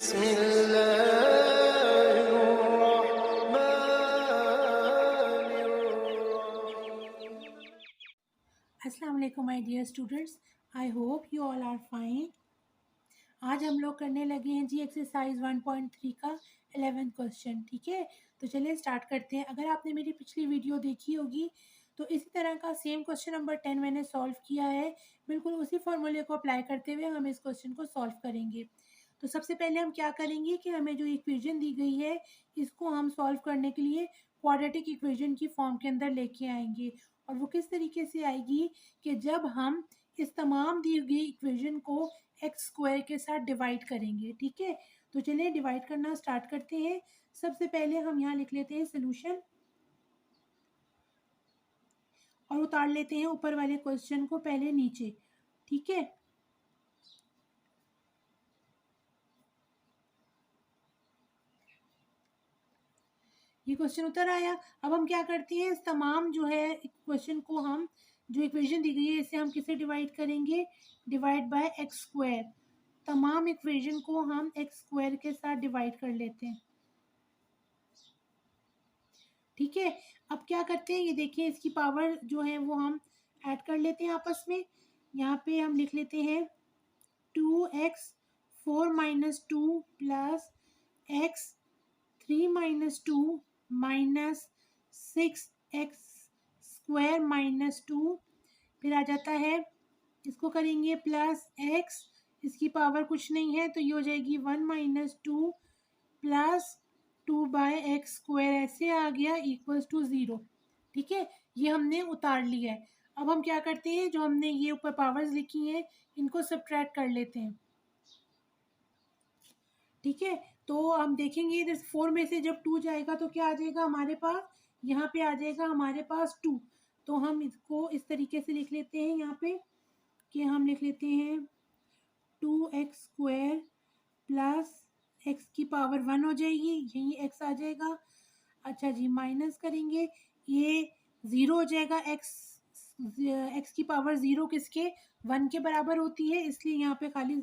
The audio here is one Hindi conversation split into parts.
अस्सलाम वालेकुम my dear students, I hope you all are fine. आज हम लोग करने लगे हैं जी एक्सरसाइज 1.3 का 11th क्वेश्चन। ठीक है, तो चलिए स्टार्ट करते हैं। अगर आपने मेरी पिछली वीडियो देखी होगी तो इसी तरह का सेम क्वेश्चन नंबर 10 मैंने सॉल्व किया है। बिल्कुल उसी फॉर्मूले को अप्लाई करते हुए हम इस क्वेश्चन को सॉल्व करेंगे। तो सबसे पहले हम क्या करेंगे कि हमें जो इक्वेशन दी गई है इसको हम सॉल्व करने के लिए क्वाड्रेटिक इक्वेशन की फॉर्म के अंदर लेके आएंगे। और वो किस तरीके से आएगी कि जब हम इस तमाम दी गई इक्वेशन को एक्स स्क्वायर के साथ डिवाइड करेंगे। ठीक है, तो चलिए डिवाइड करना स्टार्ट करते हैं। सबसे पहले हम यहाँ लिख लेते हैं सोल्यूशन और उतार लेते हैं ऊपर वाले क्वेश्चन को पहले नीचे। ठीक है, ये क्वेश्चन उतर आया। अब हम क्या करते हैं, इस तमाम जो है क्वेश्चन को हम जो इक्वेशन दी गई है इसे हम किसे डिवाइड करेंगे, डिवाइड बाय एक्स स्क्वायर। तमाम इक्वेशन को हम एक्स स्क्वायर के साथ डिवाइड कर लेते हैं। ठीक है, अब क्या करते हैं, ये देखिए इसकी पावर जो है वो हम ऐड कर लेते हैं आपस में। यहाँ पे हम लिख लेते हैं 2x 4 minus 2 plus x 3 minus 2 minus 6x square minus 2। फिर आ जाता है, इसको करेंगे प्लस x, इसकी पावर कुछ नहीं है तो ये हो जाएगी 1 minus 2 plus 2 by x square, ऐसे आ गया इक्वल्स टू 0। ठीक है, ये हमने उतार लिया है। अब हम क्या करते हैं, जो हमने ये ऊपर पावर्स लिखी हैं इनको सब्ट्रैक्ट कर लेते हैं। ठीक है, तो हम देखेंगे इधर 4 में से जब 2 जाएगा तो क्या आ जाएगा हमारे पास, यहाँ पे आ जाएगा हमारे पास 2। तो हम इसको इस तरीके से लिख लेते हैं यहाँ पे कि हम लिख लेते हैं 2x स्क्वायर प्लस x की पावर 1 हो जाएगी, यही x आ जाएगा। अच्छा जी, माइनस करेंगे, ये 0 हो जाएगा। x की पावर 0 किसके, 1 के बराबर होती है, इसलिए यहाँ पे खाली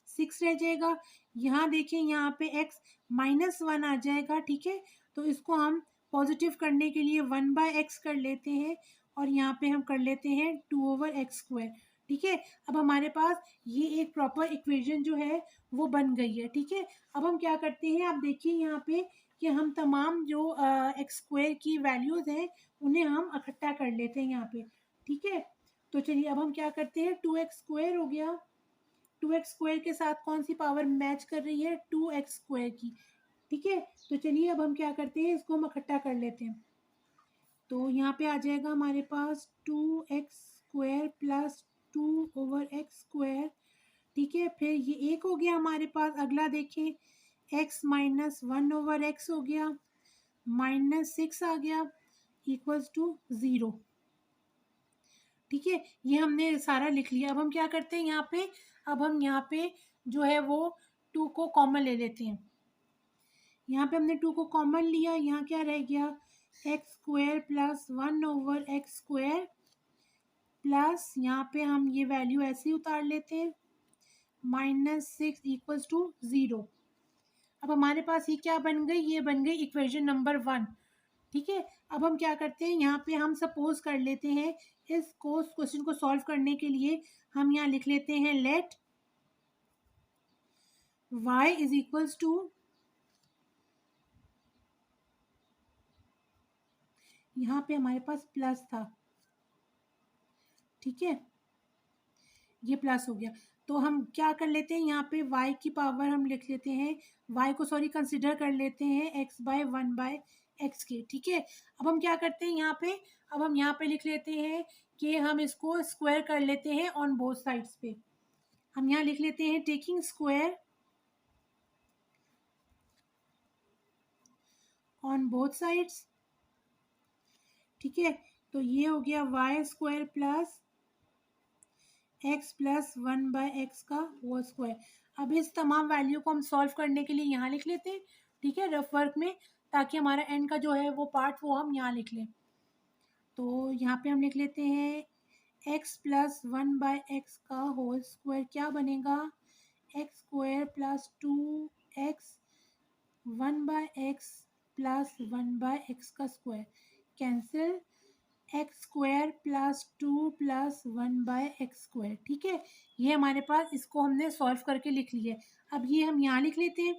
6 रह जाएगा। यहाँ देखिए यहाँ पे x -1 आ जाएगा। ठीक है, तो इसको हम पॉजिटिव करने के लिए 1/x कर लेते हैं और यहाँ पे हम कर लेते हैं 2/x स्क्वायर। ठीक है, अब हमारे पास ये एक प्रॉपर इक्वेशन जो है वो बन गई है। ठीक है, अब हम क्या करते हैं, आप देखिए यहाँ पे कि हम तमाम जो एक्स स्क्वायर की वैल्यूज़ हैं उन्हें हम इकट्ठा कर लेते हैं यहाँ पे। ठीक है, तो चलिए अब हम क्या करते हैं, 2x स्क्वायर हो गया, 2x स्क्वायर के साथ कौन सी पावर मैच कर रही है, 2x स्क्वायर की। ठीक है, तो चलिए अब हम क्या करते हैं, इसको हम इकट्ठा कर लेते हैं। तो यहाँ पे आ जाएगा हमारे पास 2x square plus 2/x square. ठीक है, फिर ये एक हो गया हमारे पास। अगला देखें, x -1/x हो गया, -6 आ गया इक्वल्स टू 0। ठीक है, ये हमने सारा लिख लिया। अब हम क्या करते हैं यहाँ पे, अब हम यहाँ पे जो है वो 2 को कॉमन ले लेते हैं। यहाँ पे हमने 2 को कॉमन लिया, यहाँ क्या रह गया, x square plus 1/x square plus यहाँ पे हम ये वैल्यू ऐसे ही उतार लेते हैं, -6 इक्वल्स टू 0। अब हमारे पास ये क्या बन गई, ये बन गई इक्वेशन नंबर 1। ठीक है, अब हम क्या करते हैं, यहाँ पे हम सपोज कर लेते हैं इस क्वेश्चन को सॉल्व करने के लिए हम यहाँ लिख लेते हैं let y is equals to, यहाँ पे हमारे पास प्लस था। ठीक है, ये प्लस हो गया, तो हम क्या कर लेते हैं, यहाँ पे y की पावर हम लिख लेते हैं, y को सॉरी कंसिडर कर लेते हैं x/1/x के। ठीक है, अब हम क्या करते हैं यहाँ पे, अब हम यहाँ पे लिख लेते हैं कि हम इसको स्क्वायर कर लेते हैं ऑन बोथ साइड्स पे। हम यहाँ लिख लेते हैं taking square on both sides. ठीक है, तो ये हो गया y square plus x plus 1/x का होल स्क्वायर। अब इस तमाम वैल्यू को हम सॉल्व करने के लिए यहाँ लिख लेते हैं। ठीक है, रफ वर्क में, ताकि हमारा एंड का जो है वो पार्ट वो हम यहाँ लिख लें। तो यहाँ पे हम लिख लेते हैं x प्लस 1/x का होल स्क्वायर क्या बनेगा, x square plus 2x 1/x plus 1/x का square cancel, x square plus 2 plus 1/x square. ठीक है, ये हमारे पास, इसको हमने सॉल्व करके लिख लिया है। अब ये हम यहाँ लिख लेते हैं।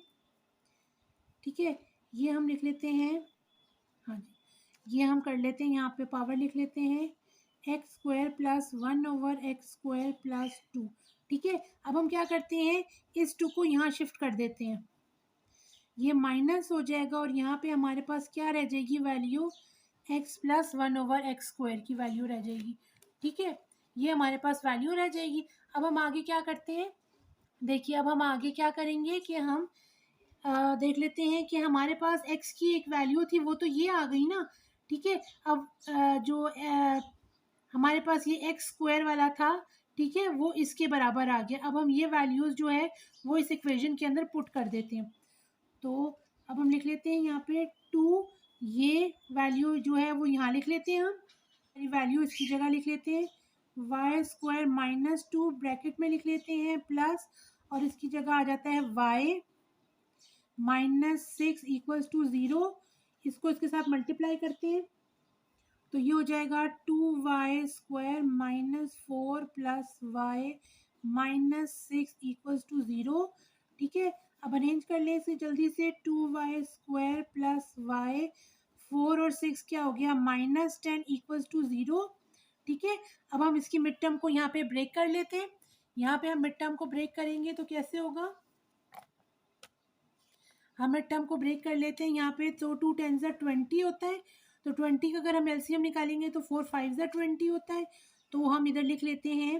ठीक है, ये हम लिख लेते हैं, हाँ जी, ये हम कर लेते हैं, यहाँ पे पावर लिख लेते हैं x square plus 1/x square plus 2। ठीक है, अब हम क्या करते हैं, इस 2 को यहाँ शिफ्ट कर देते हैं, ये माइनस हो जाएगा और यहाँ पे हमारे पास क्या रह जाएगी value, x plus 1/x square की वैल्यू रह जाएगी। ठीक है, ये हमारे पास वैल्यू रह जाएगी। अब हम आगे क्या करते हैं, देखिए अब हम आगे क्या करेंगे कि हम देख लेते हैं कि हमारे पास x की एक वैल्यू थी, वो तो ये आ गई ना। ठीक है, अब जो हमारे पास ये एक्स स्क्वायर वाला था, ठीक है, वो इसके बराबर आ गया। अब हम ये वैल्यूज़ जो है वो इस इक्वेशन के अंदर पुट कर देते हैं। तो अब हम लिख लेते हैं यहाँ पे 2, ये वैल्यू जो है वो यहाँ लिख लेते हैं, हम वैल्यू इसकी जगह लिख लेते हैं वाई स्क्वायर माइनस 2 ब्रैकेट में लिख लेते हैं प्लस, और इसकी जगह आ जाता है वाई माइनस 6 इक्वल्स टू 0। इसको इसके साथ मल्टीप्लाई करते हैं तो ये हो जाएगा 2y square minus 4 plus y minus 6 equals to 0। ठीक है, अब अरेंज कर लें इसे जल्दी से, 2y स्क्वायर प्लस वाई, 4 और 6 क्या हो गया माइनस 10 इक्वल्स टू 0। ठीक है, अब हम इसकी मिड टर्म को यहाँ पे ब्रेक कर लेते हैं। यहाँ पे हम मिड टर्म को ब्रेक करेंगे तो कैसे होगा, हम मिड टर्म को ब्रेक कर लेते हैं यहाँ पे, तो 2 10 20 होता है, तो 20 का अगर हम एलसीएम निकालेंगे तो 4 5 20 होता है। तो हम इधर लिख लेते हैं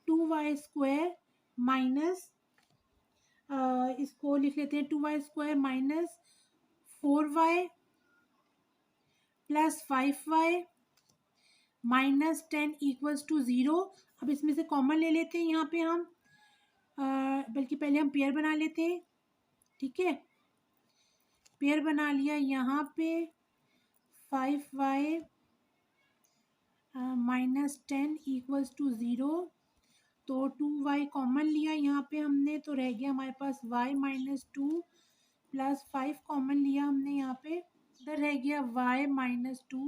2y स्क्वायर माइनस, इसको लिख लेते हैं 2y square minus 4y plus 5y minus 10 equals to 0। अब इसमें से कॉमन ले लेते हैं यहाँ पे हम, बल्कि पहले हम पेयर बना लेते हैं। ठीक है, पेयर बना लिया, यहाँ पे 5y माइनस 10 इक्वल्स टू 0, तो 2y कॉमन लिया यहाँ पे हमने, तो रह गया हमारे पास y माइनस 2 प्लस 5 कॉमन लिया हमने यहाँ पे, इधर रह गया y माइनस 2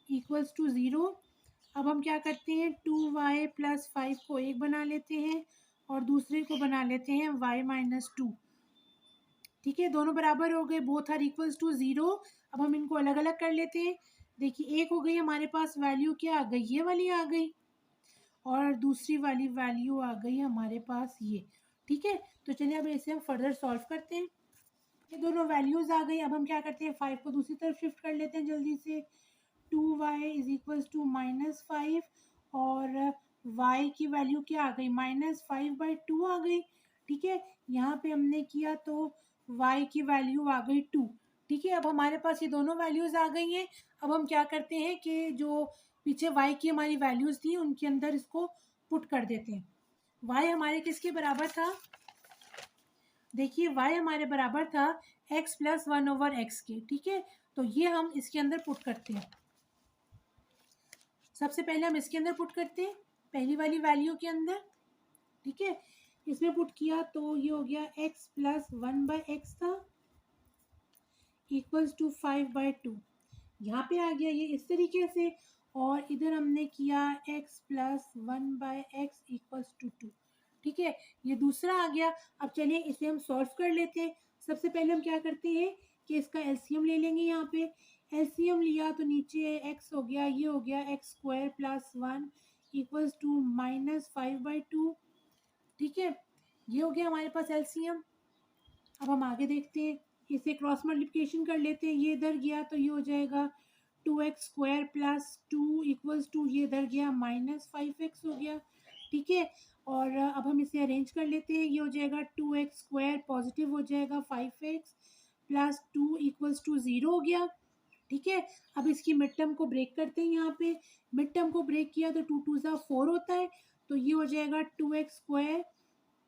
इक्वल्स टू 0। अब हम क्या करते हैं, 2y प्लस 5 को एक बना लेते हैं और दूसरे को बना लेते हैं y माइनस 2। ठीक है, दोनों बराबर हो गए, बोथ आर इक्वल्स टू 0। अब हम इनको अलग अलग कर लेते हैं। देखिए एक हो गई हमारे पास वैल्यू, क्या आ गई, ये वाली आ गई, और दूसरी वाली वैल्यू आ गई हमारे पास ये। ठीक है, तो चलिए अब इसे हम फर्दर सॉल्व करते हैं। ये दोनों वैल्यूज़ आ गई। अब हम क्या करते हैं, 5 को दूसरी तरफ शिफ्ट कर लेते हैं जल्दी से, 2y is equals to minus 5, और y की वैल्यू क्या आ गई, माइनस 5/2 आ गई। ठीक है, यहाँ पे हमने किया तो y की वैल्यू आ गई 2। ठीक है, अब हमारे पास ये दोनों वैल्यूज़ आ गई हैं। अब हम क्या करते हैं कि जो पीछे y की हमारी वैल्यूज़ थी उनके अंदर इसको पुट कर देते हैं। y हमारे किसके बराबर था, देखिए y हमारे बराबर था x प्लस 1/x के। ठीक है, तो ये हम इसके अंदर पुट करते हैं। सबसे पहले हम इसके अंदर पुट करते हैं, पहली वाली वैल्यू के अंदर। ठीक है, इसमें पुट किया तो ये हो गया x प्लस 1/x था इक्वल्स टू 5/2, यहाँ पे आ गया ये इस तरीके से, और इधर हमने किया x plus 1/x equals to 2। ठीक है, ये दूसरा आ गया। अब चलिए इसे हम सॉल्व कर लेते हैं। सबसे पहले हम क्या करते हैं कि इसका एलसीएम ले लेंगे। यहाँ पे एलसीएम लिया तो नीचे x हो गया, ये हो गया x square plus 1 equals to minus 5/2। ठीक है, ये हो गया हमारे पास एलसीएम। अब हम आगे देखते हैं, इसे क्रॉस मल्टीप्लिकेशन कर लेते हैं, ये इधर गया तो ये हो जाएगा 2x square plus 2 equals to, ये इधर गया माइनस 5x हो गया। ठीक है, और अब हम इसे अरेंज कर लेते हैं, ये हो जाएगा 2x स्क्वायर पॉजिटिव हो जाएगा 5x प्लस 2 इक्वल्स टू 0 हो गया। ठीक है, अब इसकी मिड टर्म को ब्रेक करते हैं। यहाँ पे मिड टर्म को ब्रेक किया तो 2 2 4 होता है, तो ये हो जाएगा 2x square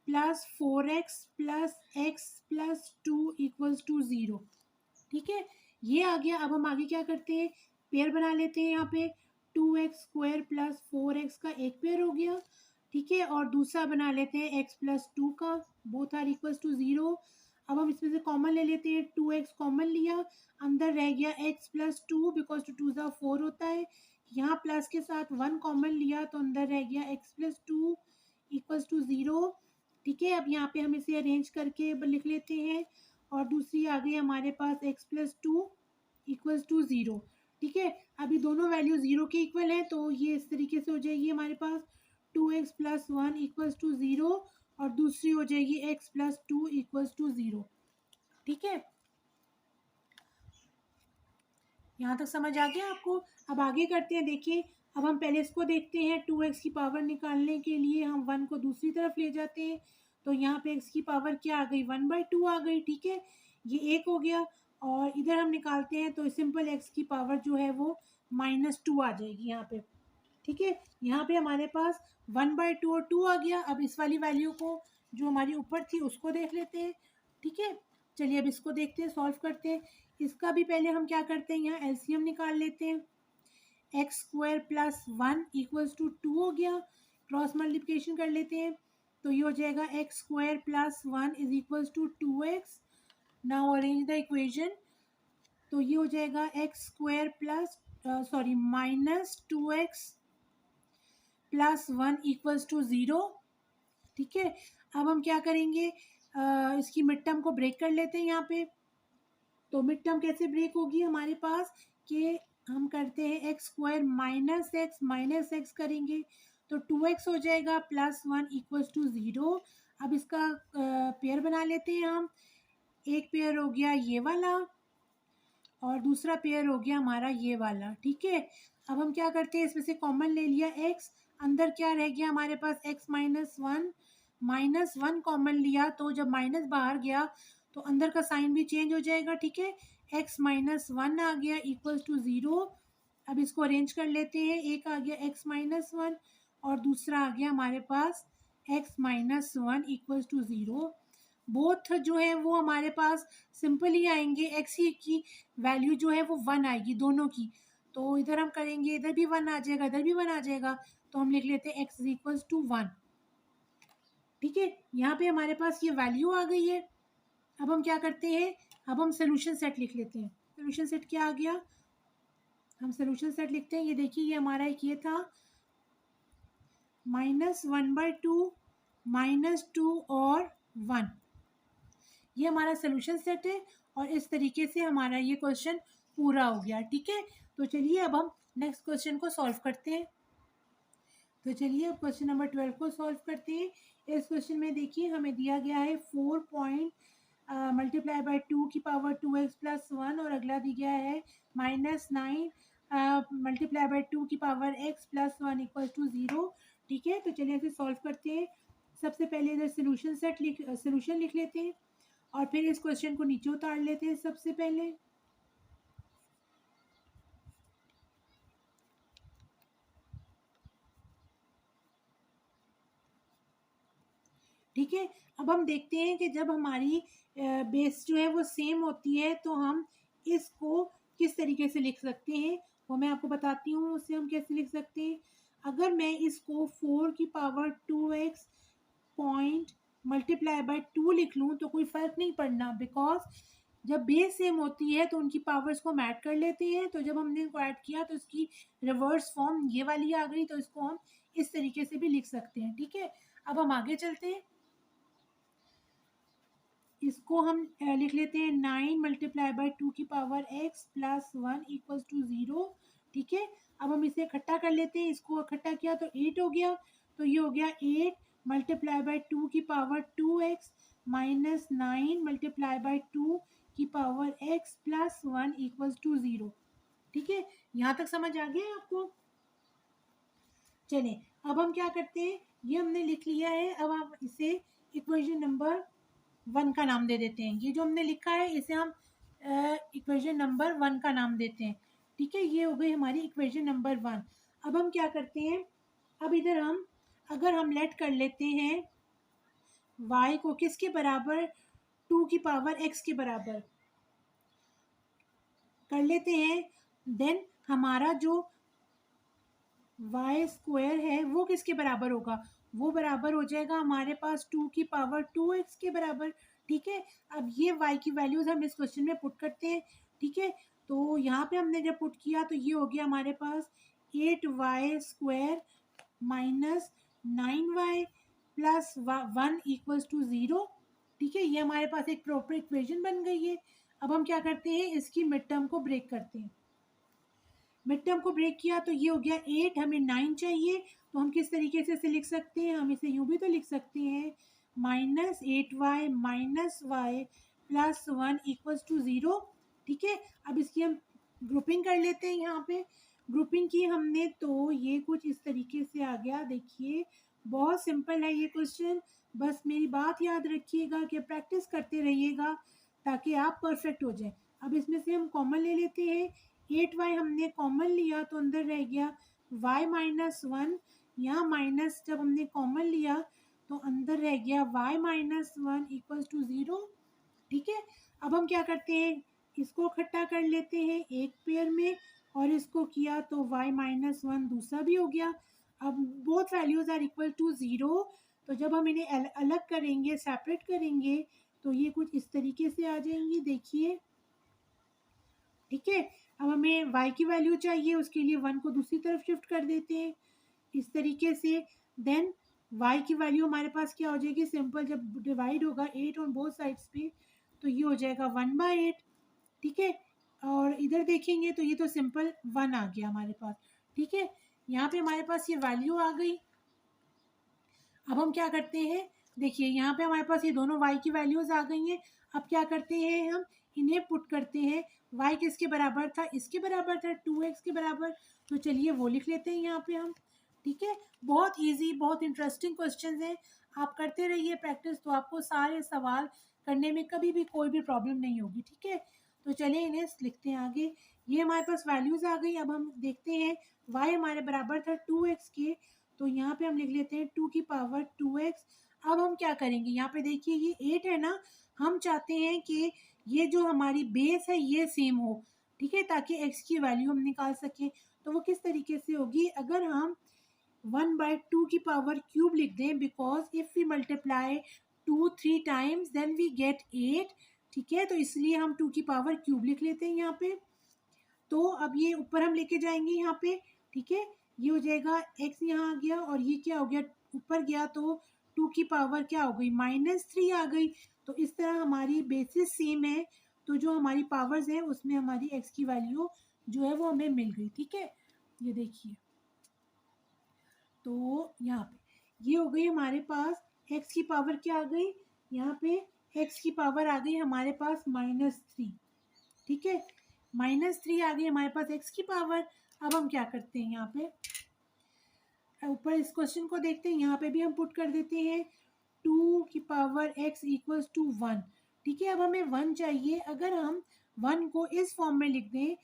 plus 4x plus x plus 2 equals to 0। ठीक है, ये आ गया। अब हम आगे क्या करते हैं, पेयर बना लेते हैं। यहाँ पे 2x स्क्वायर प्लस 4x का एक पेयर हो गया। ठीक है, और दूसरा बना लेते हैं x प्लस 2 का, बोथ आर इक्वल्स टू 0। अब हम इसमें से कॉमन ले लेते हैं, 2x कॉमन लिया, अंदर रह गया x प्लस 2 बिकॉज 2 2 4 होता है। यहाँ प्लस के साथ 1 कॉमन लिया तो अंदर रह गया x प्लस 2 इक्वल्स टू 0। ठीक है, अब यहाँ पे हम इसे अरेंज करके लिख लेते हैं और दूसरी आ गई हमारे पास x प्लस 2 इक्वल्स टू 0। ठीक है, अभी दोनों वैल्यू 0 के इक्वल हैं तो ये इस तरीके से हो जाएगी हमारे पास 2x प्लस 1 इक्वल्स टू 0 और दूसरी हो जाएगी x प्लस 2 इक्वल्स टू 0। ठीक है, यहाँ तक समझ आ गया आपको। अब आगे करते हैं, देखिए अब हम पहले इसको देखते हैं। 2x की पावर निकालने के लिए हम 1 को दूसरी तरफ ले जाते हैं तो यहाँ पे x की पावर क्या आ गई, 1/2 आ गई। ठीक है, ये एक हो गया और इधर हम निकालते हैं तो सिंपल x की पावर जो है वो -2 आ जाएगी यहाँ पे। ठीक है, यहाँ पे हमारे पास 1/2 और 2 आ गया। अब इस वाली वैल्यू को जो हमारी ऊपर थी उसको देख लेते हैं। ठीक है, चलिए अब इसको देखते हैं, सॉल्व करते हैं। इसका भी पहले हम क्या करते हैं, यहाँ एलसीएम निकाल लेते हैं। X square plus 1 equals to 2 हो गया, क्रॉस मल्टीप्लिकेशन कर लेते हैं तो ये हो जाएगा x square plus 1 is equals to 2x। Now arrange the equation, तो ये हो जाएगा x square plus sorry -2x plus 1 equals to 0। ठीक है, अब हम क्या करेंगे, इसकी मिड टर्म को ब्रेक कर लेते हैं यहाँ पे। तो मिड टर्म कैसे ब्रेक होगी हमारे पास कि हम करते हैं एक्स स्क्वायर माइनस एक्स करेंगे तो 2x हो जाएगा प्लस 1 इक्वल्स टू 0। अब इसका पेयर बना लेते हैं हम। एक पेयर हो गया ये वाला और दूसरा पेयर हो गया हमारा ये वाला। ठीक है, अब हम क्या करते हैं, इसमें से कॉमन ले लिया x, अंदर क्या रह गया हमारे पास x -1 कॉमन लिया तो जब माइनस बाहर गया तो अंदर का साइन भी चेंज हो जाएगा। ठीक है, x -1 आ गया इक्वल्स टू 0। अब इसको अरेंज कर लेते हैं, एक आ गया x -1 और दूसरा आ गया हमारे पास x -1 इक्वल्स टू 0। बोथ जो है वो हमारे पास सिंपल ही आएंगे, x ही की वैल्यू जो है वो 1 आएगी दोनों की। तो इधर हम करेंगे, इधर भी 1 आ जाएगा, इधर भी 1 आ जाएगा तो हम लिख लेते हैं x इज इक्वल्स टू 1। ठीक है, यहाँ पे हमारे पास ये वैल्यू आ गई है। अब हम क्या करते हैं, अब हम सोल्यूशन सेट लिख लेते हैं। सोल्यूशन सेट क्या आ गया, हम सोल्यूशन सेट लिखते हैं। ये देखिए ये हमारा एक ये था -1/2 -2 और 1, ये हमारा सोल्यूशन सेट है और इस तरीके से हमारा ये क्वेश्चन पूरा हो गया। ठीक है, तो चलिए अब हम नेक्स्ट क्वेश्चन को सॉल्व करते हैं। तो चलिए अब क्वेश्चन नंबर 12 को सॉल्व करते हैं। इस क्वेश्चन में देखिए हमें दिया गया है 4 पॉइंट मल्टीप्लाई बाई 2 की पावर 2x प्लस 1 और अगला दिया गया है -9 मल्टीप्लाई बाई 2 की power x plus 1 equal to 0। ठीक है, तो चलिए इसे सॉल्व करते हैं। सबसे पहले इधर सोल्यूशन लिख लेते हैं और फिर इस क्वेश्चन को नीचे उतार लेते हैं सबसे पहले। ठीक है, अब हम देखते हैं कि जब हमारी बेस जो है वो सेम होती है तो हम इसको किस तरीके से लिख सकते हैं वो मैं आपको बताती हूँ। उसे हम कैसे लिख सकते हैं, अगर मैं इसको 4 की power 2x point multiply by 2 लिख लूँ तो कोई फ़र्क नहीं पड़ना, बिकॉज जब बेस सेम होती है तो उनकी पावर्स को हम ऐड कर लेते हैं। तो जब हमने इनको ऐड किया तो इसकी रिवर्स फॉर्म ये वाली आ गई, तो इसको हम इस तरीके से भी लिख सकते हैं। ठीक है, अब हम आगे चलते हैं। इसको हम लिख लेते हैं 9 मल्टीप्लाई बाई 2 की power x plus 1 equals to 0। ठीक है, अब हम इसे इकट्ठा कर लेते हैं, इसको इकट्ठा किया तो 8 हो गया, तो ये हो गया 8 मल्टीप्लाई बाई 2 की power 2x minus 9 multiply by 2 की power x plus 1 equals to 0। ठीक है, यहाँ तक समझ आ गया आपको। चलिए अब हम क्या करते हैं, ये हमने लिख लिया है, अब हम इसे इक्वेशन नंबर 1 का नाम दे देते हैं। ये जो हमने लिखा है इसे हम इक्वेशन नंबर 1 का नाम देते हैं। ठीक है, ये हो गई हमारी इक्वेशन नंबर 1। अब हम क्या करते हैं, अब इधर हम अगर हम लेट कर लेते हैं y को किसके बराबर, 2 की पावर x के बराबर कर लेते हैं, देन हमारा जो y स्क्वायर है वो किसके बराबर होगा, वो बराबर हो जाएगा हमारे पास 2 की पावर 2x के बराबर। ठीक है। अब ये y की वैल्यूज़ हम इस क्वेश्चन में पुट करते हैं, ठीक है। तो यहाँ पे हमने जब पुट किया तो ये हो गया हमारे पास 8y² minus 9y plus 1 equals to 0, ठीक है। ये हमारे पास एक प्रॉपर इक्वेशन बन गई है। अब हम क्या करते हैं, इसकी मिड टर्म को ब्रेक करते हैं। मिड टर्म को ब्रेक किया तो ये हो गया 8, हमें 9 चाहिए, तो हम किस तरीके से इसे लिख सकते हैं, हम इसे यूँ भी तो लिख सकते हैं -8y minus y plus 1 equals to 0, ठीक है। अब इसकी हम ग्रुपिंग कर लेते हैं। यहाँ पे ग्रुपिंग की हमने तो ये कुछ इस तरीके से आ गया। देखिए बहुत सिंपल है ये क्वेश्चन, बस मेरी बात याद रखिएगा कि प्रैक्टिस करते रहिएगा ताकि आप परफेक्ट हो जाए। अब इसमें से हम कॉमन ले लेते हैं, 8y हमने कॉमन लिया तो अंदर रह गया y माइनस 1, यहाँ माइनस जब हमने कॉमन लिया तो अंदर रह गया y माइनस 1 इक्वल्स टू 0, ठीक है। अब हम क्या करते हैं, इसको इकट्ठा कर लेते हैं एक पेयर में और इसको किया तो y माइनस 1 दूसरा भी हो गया। अब both values are equal to 0, तो जब हम इन्हें अलग करेंगे, सेपरेट करेंगे, तो ये कुछ इस तरीके से आ जाएंगी, देखिए, ठीक है। अब हमें y की वैल्यू चाहिए, उसके लिए 1 को दूसरी तरफ शिफ्ट कर देते हैं इस तरीके से। देन y की वैल्यू हमारे पास क्या हो जाएगी, सिंपल जब डिवाइड होगा 8 ऑन बोथ साइड्स पे तो ये हो जाएगा 1/8, ठीक है। और इधर देखेंगे तो ये तो सिंपल 1 आ गया हमारे पास, ठीक है। यहाँ पे हमारे पास ये वैल्यू आ गई। अब हम क्या करते हैं, देखिए यहाँ पे हमारे पास ये दोनों y की वैल्यूज़ आ गई हैं। अब क्या करते हैं, हम इन्हें पुट करते हैं। y किसके बराबर था, इसके बराबर था, 2x के बराबर, तो चलिए वो लिख लेते हैं यहाँ पे हम, ठीक है। बहुत इजी, बहुत इंटरेस्टिंग क्वेश्चंस हैं, आप करते रहिए प्रैक्टिस, तो आपको सारे सवाल करने में कभी भी कोई भी प्रॉब्लम नहीं होगी, ठीक है। तो चलिए इन्हें लिखते हैं आगे। ये हमारे पास वैल्यूज़ आ गई। अब हम देखते हैं y हमारे बराबर था 2x के, तो यहाँ पे हम लिख लेते हैं 2 की पावर 2x। अब हम क्या करेंगे, यहाँ पे देखिए ये 8 है ना, हम चाहते हैं कि ये जो हमारी बेस है ये सेम हो, ठीक है, ताकि x की वैल्यू हम निकाल सकें। तो वो किस तरीके से होगी, अगर हम 1/2 की पावर क्यूब लिख दें, because if we multiply 2 3 times then we get 8, ठीक है। तो इसलिए हम 2 की पावर क्यूब लिख लेते हैं यहाँ पे। तो अब ये ऊपर हम लेके जाएंगे यहाँ पे, ठीक है। ये हो जाएगा x यहाँ आ गया और ये क्या हो गया, ऊपर गया तो 2 की पावर क्या हो गई, -3 आ गई। तो इस तरह हमारी बेसिस सेम है, तो जो हमारी पावर्स हैं उसमें हमारी x की वैल्यू जो है वो हमें मिल गई, ठीक है। ये देखिए, तो यहाँ पे ये हो गई हमारे पास x की पावर क्या आ गई, यहाँ पे x की पावर आ गई हमारे पास -3, ठीक है। -3 आ गई हमारे पास x की पावर। अब हम क्या करते हैं, यहाँ पे ऊपर इस क्वेश्चन को देखते हैं, यहाँ पे भी हम पुट कर देते हैं 2 की पावर x इक्वल्स टू 1, ठीक है। अब हमें 1 चाहिए, अगर हम 1 को इस फॉर्म में लिख दें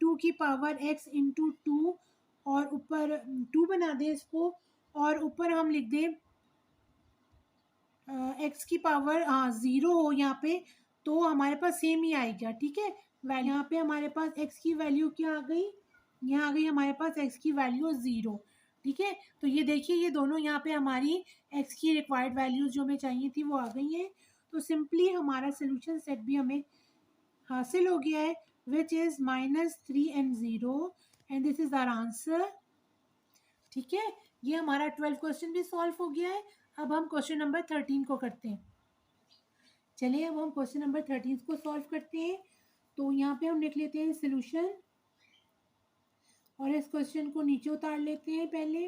2 की पावर x इंटू 2 और ऊपर 2 बना दें इसको, और ऊपर हम लिख दें x की पावर 0 हो यहाँ पे, तो हमारे पास सेम ही आएगा, ठीक है। यहाँ पे हमारे पास x की वैल्यू क्या आ गई, यहाँ आ गई हमारे पास x की वैल्यू 0, ठीक है। तो ये देखिए ये दोनों यहाँ पे हमारी x की रिक्वायर्ड वैल्यूज जो हमें चाहिए थी वो आ गई हैं। तो सिंपली हमारा सोल्यूशन सेट भी हमें हासिल हो गया है, which is -3 and 0, and this is our answer, ठीक है। ये हमारा 12 क्वेश्चन भी सॉल्व हो गया है। अब हम क्वेश्चन नंबर 13 को करते हैं। चलिए अब हम क्वेश्चन नंबर 13 को सॉल्व करते हैं। तो यहाँ पे हम लिख लेते हैं सॉल्यूशन और इस क्वेश्चन को नीचे उतार लेते हैं पहले।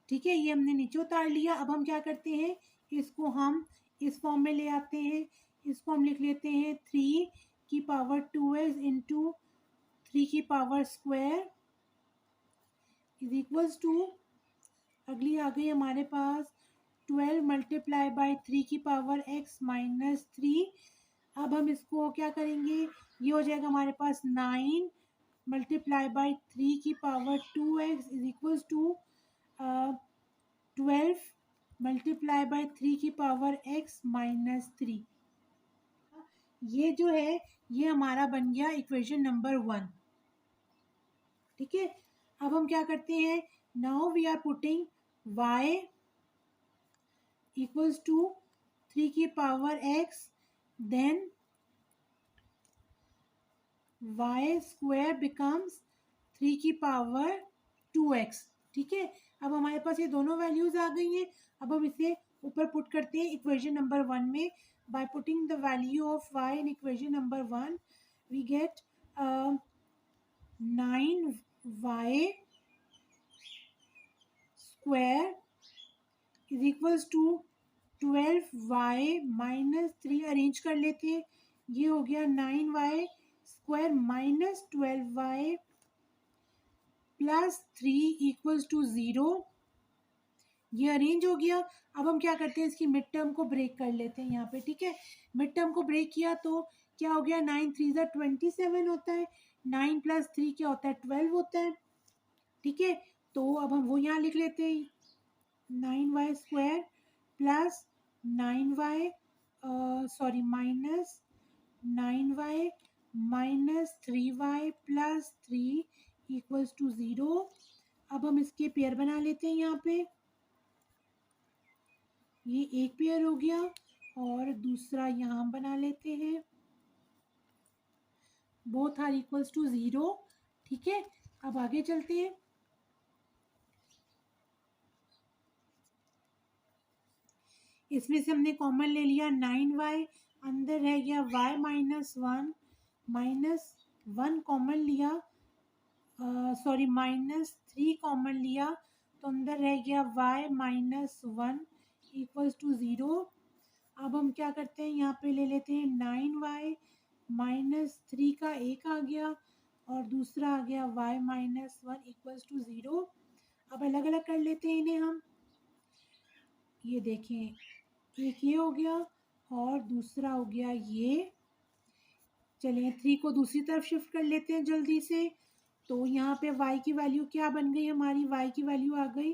ठीक है, ये हमने नीचे उतार लिया। अब हम क्या करते हैं, इसको हम इस फॉर्म में ले आते हैं। इसको हम लिख लेते हैं 3 की पावर 2x इंटू 3 की power square is equals to, अगली आ गई हमारे पास 12 मल्टीप्लाई बाई 3 की पावर x माइनस 3। अब हम इसको क्या करेंगे, ये हो जाएगा हमारे पास 9 मल्टीप्लाई बाई 3 की power 2x is equals to 12 multiply by 3 की पावर x माइनस 3। ये जो है ये हमारा बन गया इक्वेशन नंबर 1, ठीक है। अब हम क्या करते हैं, now we are putting y equals to 3 की power x, then y square becomes 3 की पावर 2x। ठीक है, अब हमारे पास ये दोनों वैल्यूज आ गई हैं। अब हम इसे ऊपर पुट करते हैं इक्वेशन नंबर 1 में। By putting the value of y in equation number 1 we get 9y square is equals to 12y minus 3। Arrange कर लेते हैं, ये हो गया 9y square minus 12y plus 3 equals to 0। ये अरेंज हो गया। अब हम क्या करते हैं, इसकी मिड टर्म को ब्रेक कर लेते हैं यहाँ पे। ठीक है, मिड टर्म को ब्रेक किया तो क्या हो गया, 9 3 27 होता है, 9 प्लस 3 क्या होता है, 12 होता है। ठीक है, तो अब हम वो यहाँ लिख लेते हैं, 9y square plus 9y sorry minus 9y minus 3y plus 3 equals to 0। अब हम इसके पेयर बना लेते हैं यहाँ पे, ये एक पेयर हो गया और दूसरा यहाँ हम बना लेते हैं, बोथ आर इक्वल्स टू 0। ठीक है, अब आगे चलते हैं। इसमें से हमने कॉमन ले लिया 9y, अंदर रह गया y माइनस 1 कॉमन लिया, सॉरी माइनस 3 कॉमन लिया, तो अंदर रह गया y माइनस 1 इक्वल्स टू 0। अब हम क्या करते हैं, यहाँ पे ले लेते हैं 9y माइनस 3 का एक आ गया और दूसरा आ गया y माइनस 1 इक्वल्स टू 0। अब अलग अलग कर लेते हैं इन्हें हम, ये देखें, एक ये हो गया और दूसरा हो गया ये। चलिए 3 को दूसरी तरफ शिफ्ट कर लेते हैं जल्दी से। तो यहाँ पे y की वैल्यू क्या बन गई हमारी, y की वैल्यू आ गई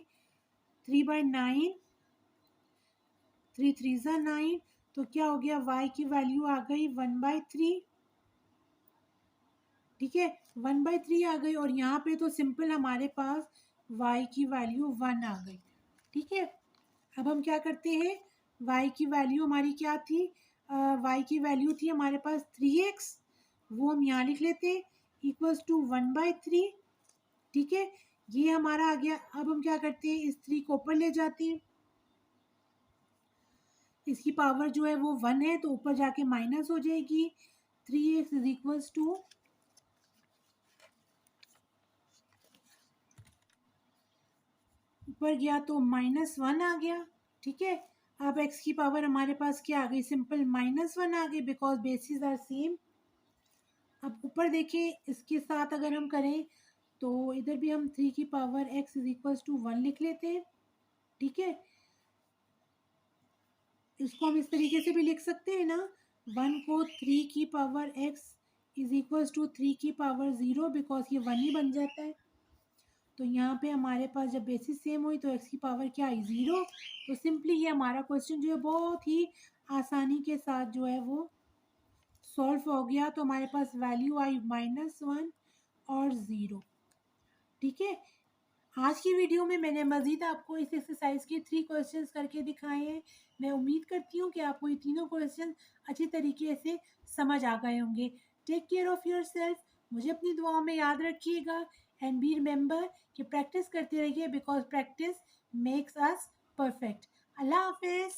3/9, 3 3 ज़ा 9, तो क्या हो गया, y की वैल्यू आ गई 1/3। ठीक है, 1/3 आ गई और यहाँ पे तो सिंपल हमारे पास y की वैल्यू 1 आ गई। ठीक है, अब हम क्या करते हैं, y की वैल्यू हमारी क्या थी, y की वैल्यू थी हमारे पास 3x, वो हम यहाँ लिख लेते हैं इक्वल्स टू 1/3। ठीक है, ये हमारा आ गया। अब हम क्या करते हैं, इस 3 को ऊपर ले जाते हैं, इसकी पावर जो है वो 1 है तो ऊपर जाके माइनस हो जाएगी। 3x इज इक्वल्स टू, ऊपर गया तो -1 आ गया। ठीक है, अब x की पावर हमारे पास क्या आ गई, सिंपल -1 आ गई, बिकॉज बेसिस आर सेम। अब ऊपर देखिए, इसके साथ अगर हम करें तो इधर भी हम 3 की power x is equals to 1 लिख लेते हैं। ठीक है, इसको हम इस तरीके से भी लिख सकते हैं ना, 1 को 3 की power x is equals to 3 की पावर 0, बिकॉज ये 1 ही बन जाता है। तो यहाँ पे हमारे पास जब बेसिस सेम हुई तो x की पावर क्या आई, 0। तो सिंपली ये हमारा क्वेश्चन जो है बहुत ही आसानी के साथ जो है वो सॉल्व हो गया। तो हमारे पास वैल्यू आई -1 और 0। ठीक है, आज की वीडियो में मैंने मज़ीद आपको इस एक्सरसाइज के 3 क्वेश्चंस करके दिखाए हैं। मैं उम्मीद करती हूँ कि आपको ये तीनों क्वेश्चन अच्छी तरीके से समझ आ गए होंगे। टेक केयर ऑफ़ योरसेल्फ, मुझे अपनी दुआओं में याद रखिएगा, एंड बी रिमेंबर कि प्रैक्टिस करते रहिए, because practice makes us perfect. Allah हाफिज़।